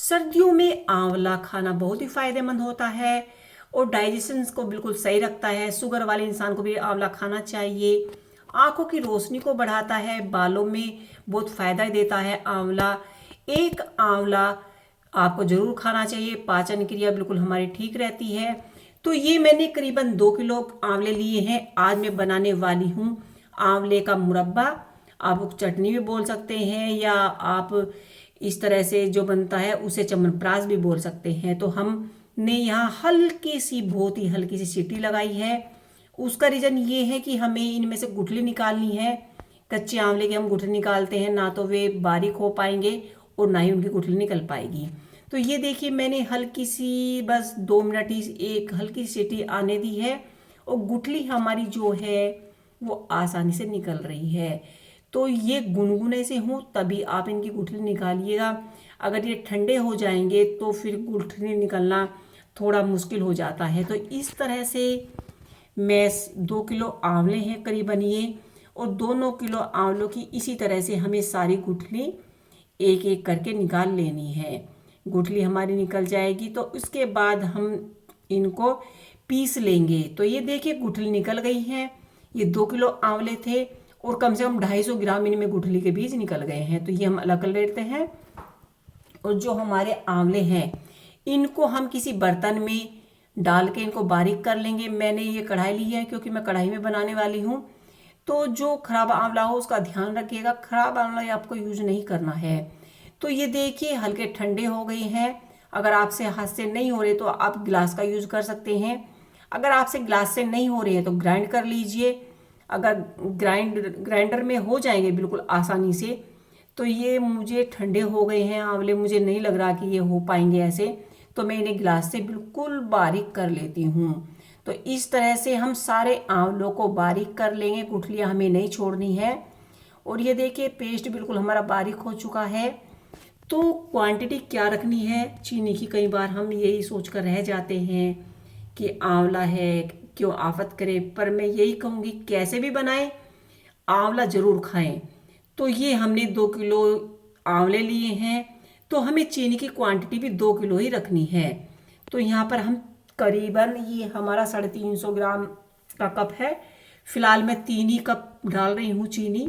सर्दियों में आंवला खाना बहुत ही फायदेमंद होता है और डाइजेशन को बिल्कुल सही रखता है। शुगर वाले इंसान को भी आंवला खाना चाहिए। आंखों की रोशनी को बढ़ाता है, बालों में बहुत फायदा देता है आंवला। एक आंवला आपको जरूर खाना चाहिए, पाचन क्रिया बिल्कुल हमारी ठीक रहती है। तो ये मैंने करीबन 2 किलो आंवले लिए हैं। आज मैं बनाने वाली हूँ आंवले का मुरब्बा। आप चटनी भी बोल सकते हैं या आप इस तरह से जो बनता है उसे च्यवनप्राश भी बोल सकते हैं। तो हमने यहाँ हल्की सी, बहुत ही हल्की सी सीटी लगाई है। उसका रीज़न ये है कि हमें इनमें से गुठली निकालनी है। कच्चे आंवले की हम गुठली निकालते हैं ना तो वे बारीक हो पाएंगे और ना ही उनकी गुठली निकल पाएगी। तो ये देखिए, मैंने हल्की सी, बस 2 मिनट ही एक हल्की सी सीटी आने दी है और गुठली हमारी जो है वो आसानी से निकल रही है। तो ये गुनगुने से हो तभी आप इनकी गुठली निकालिएगा। अगर ये ठंडे हो जाएंगे तो फिर गुठली निकलना थोड़ा मुश्किल हो जाता है। तो इस तरह से मैं 2 किलो आंवले हैं करीबन ये, और दोनों किलो आंवलों की इसी तरह से हमें सारी गुठली एक एक करके निकाल लेनी है। गुठली हमारी निकल जाएगी तो उसके बाद हम इनको पीस लेंगे। तो ये देखिए, गुठली निकल गई है। ये 2 किलो आंवले थे और कम से कम 250 ग्राम इनमें गुठली के बीज निकल गए हैं। तो ये हम अलग कर लेते हैं। और जो हमारे आंवले हैं इनको हम किसी बर्तन में डाल के इनको बारीक कर लेंगे। मैंने ये कढ़ाई ली है क्योंकि मैं कढ़ाई में बनाने वाली हूँ। तो जो खराब आंवला हो उसका ध्यान रखिएगा, खराब आंवला आपको यूज नहीं करना है। तो ये देखिए, हल्के ठंडे हो गए हैं। अगर आपसे हाथ से नहीं हो रहे तो आप गिलास का यूज कर सकते हैं। अगर आपसे गिलास से नहीं हो रहे हैं तो ग्राइंड कर लीजिए। अगर ग्राइंडर में हो जाएंगे बिल्कुल आसानी से। तो ये मुझे ठंडे हो गए हैं आंवले, मुझे नहीं लग रहा कि ये हो पाएंगे ऐसे। तो मैं इन्हें गिलास से बिल्कुल बारीक कर लेती हूँ। तो इस तरह से हम सारे आंवलों को बारीक कर लेंगे, गुठलियाँ हमें नहीं छोड़नी है। और ये देखिए, पेस्ट बिल्कुल हमारा बारीक हो चुका है। तो क्वांटिटी क्या रखनी है चीनी की, कई बार हम यही सोच कर रह जाते हैं कि आंवला है क्यों आफत करे। पर मैं यही कहूँगी, कैसे भी बनाएं आंवला ज़रूर खाएं। तो ये हमने 2 किलो आंवले लिए हैं, तो हमें चीनी की क्वांटिटी भी 2 किलो ही रखनी है। तो यहाँ पर हम करीबन, ये हमारा 350 ग्राम का कप है। फिलहाल मैं 3 ही कप डाल रही हूँ चीनी।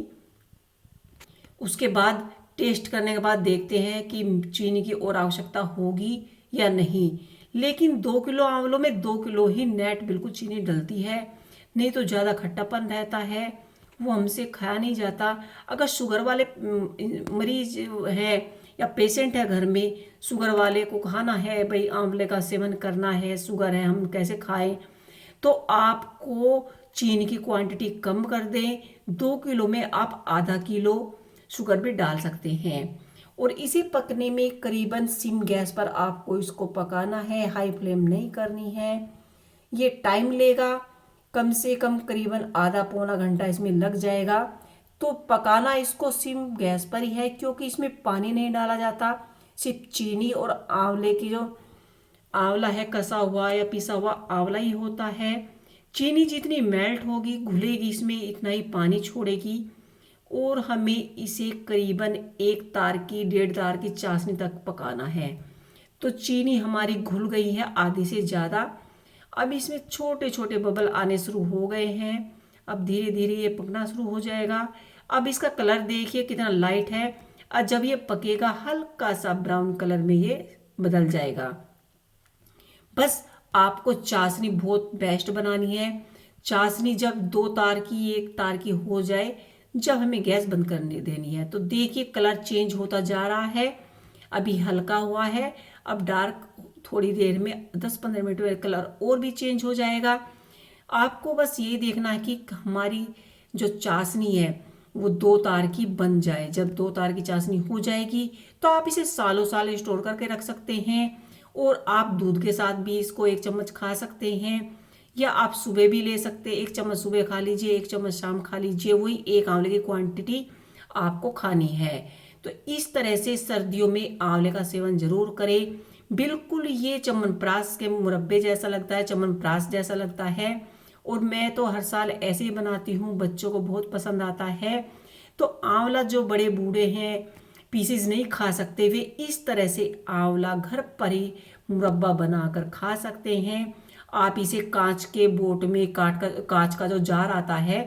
उसके बाद टेस्ट करने के बाद देखते हैं कि चीनी की और आवश्यकता होगी या नहीं। लेकिन 2 किलो आंवलों में 2 किलो ही नेट बिल्कुल चीनी डलती है, नहीं तो ज़्यादा खट्टापन रहता है, वो हमसे खाया नहीं जाता। अगर शुगर वाले मरीज हैं या पेशेंट है घर में, शुगर वाले को खाना है, भाई आंवले का सेवन करना है, शुगर है, हम कैसे खाएं, तो आपको चीनी की क्वांटिटी कम कर दें। 2 किलो में आप आधा किलो शुगर भी डाल सकते हैं। और इसे पकने में करीबन सिम गैस पर आपको इसको पकाना है, हाई फ्लेम नहीं करनी है। ये टाइम लेगा, कम से कम करीबन आधा पौना घंटा इसमें लग जाएगा। तो पकाना इसको सिम गैस पर ही है क्योंकि इसमें पानी नहीं डाला जाता, सिर्फ चीनी और आंवले की, जो आंवला है कसा हुआ या पिसा हुआ आंवला ही होता है। चीनी जितनी मेल्ट होगी, घुलेगी, इसमें इतना ही पानी छोड़ेगी। और हमें इसे करीबन 1 तार की 1.5 तार की चाशनी तक पकाना है। तो चीनी हमारी घुल गई है आधी से ज़्यादा। अब इसमें छोटे छोटे बबल आने शुरू हो गए हैं। अब धीरे धीरे ये पकना शुरू हो जाएगा। अब इसका कलर देखिए कितना लाइट है, और जब ये पकेगा हल्का सा ब्राउन कलर में ये बदल जाएगा। बस आपको चाशनी बहुत बेस्ट बनानी है। चाशनी जब 2 तार की 1 तार की हो जाए, जब हमें गैस बंद करने देनी है। तो देखिए, कलर चेंज होता जा रहा है। अभी हल्का हुआ है, अब डार्क, थोड़ी देर में 10-15 मिनट में कलर और भी चेंज हो जाएगा। आपको बस ये देखना है कि हमारी जो चाशनी है वो 2 तार की बन जाए। जब 2 तार की चाशनी हो जाएगी तो आप इसे सालों साल स्टोर करके रख सकते हैं। और आप दूध के साथ भी इसको 1 चम्मच खा सकते हैं, या आप सुबह भी ले सकते हैं। 1 चम्मच सुबह खा लीजिए, 1 चम्मच शाम खा लीजिए, वही 1 आंवले की क्वांटिटी आपको खानी है। तो इस तरह से सर्दियों में आंवले का सेवन जरूर करें। बिल्कुल ये च्यवनप्राश के मुरब्बे जैसा लगता है, च्यवनप्राश जैसा लगता है। और मैं तो हर साल ऐसे ही बनाती हूँ, बच्चों को बहुत पसंद आता है। तो आंवला जो बड़े बूढ़े हैं, पीसेस नहीं खा सकते वे इस तरह से आंवला घर पर ही मुरब्बा बनाकर खा सकते हैं। आप इसे कांच के बोट में कांच का जो जार आता है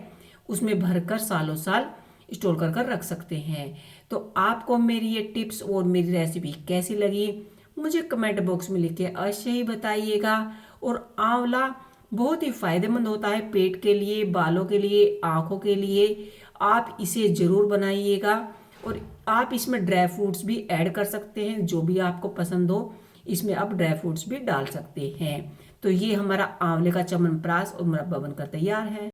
उसमें भरकर सालों साल स्टोर कर रख सकते हैं। तो आपको मेरी ये टिप्स और मेरी रेसिपी कैसी लगी मुझे कमेंट बॉक्स में लिख के अवश्य ही बताइएगा। और आंवला बहुत ही फायदेमंद होता है पेट के लिए, बालों के लिए, आँखों के लिए। आप इसे ज़रूर बनाइएगा और आप इसमें ड्राई फ्रूट्स भी ऐड कर सकते हैं, जो भी आपको पसंद हो इसमें आप ड्राई फ्रूट्स भी डाल सकते हैं। तो ये हमारा आंवले का च्यवनप्राश और मुरब्बा बनकर तैयार है।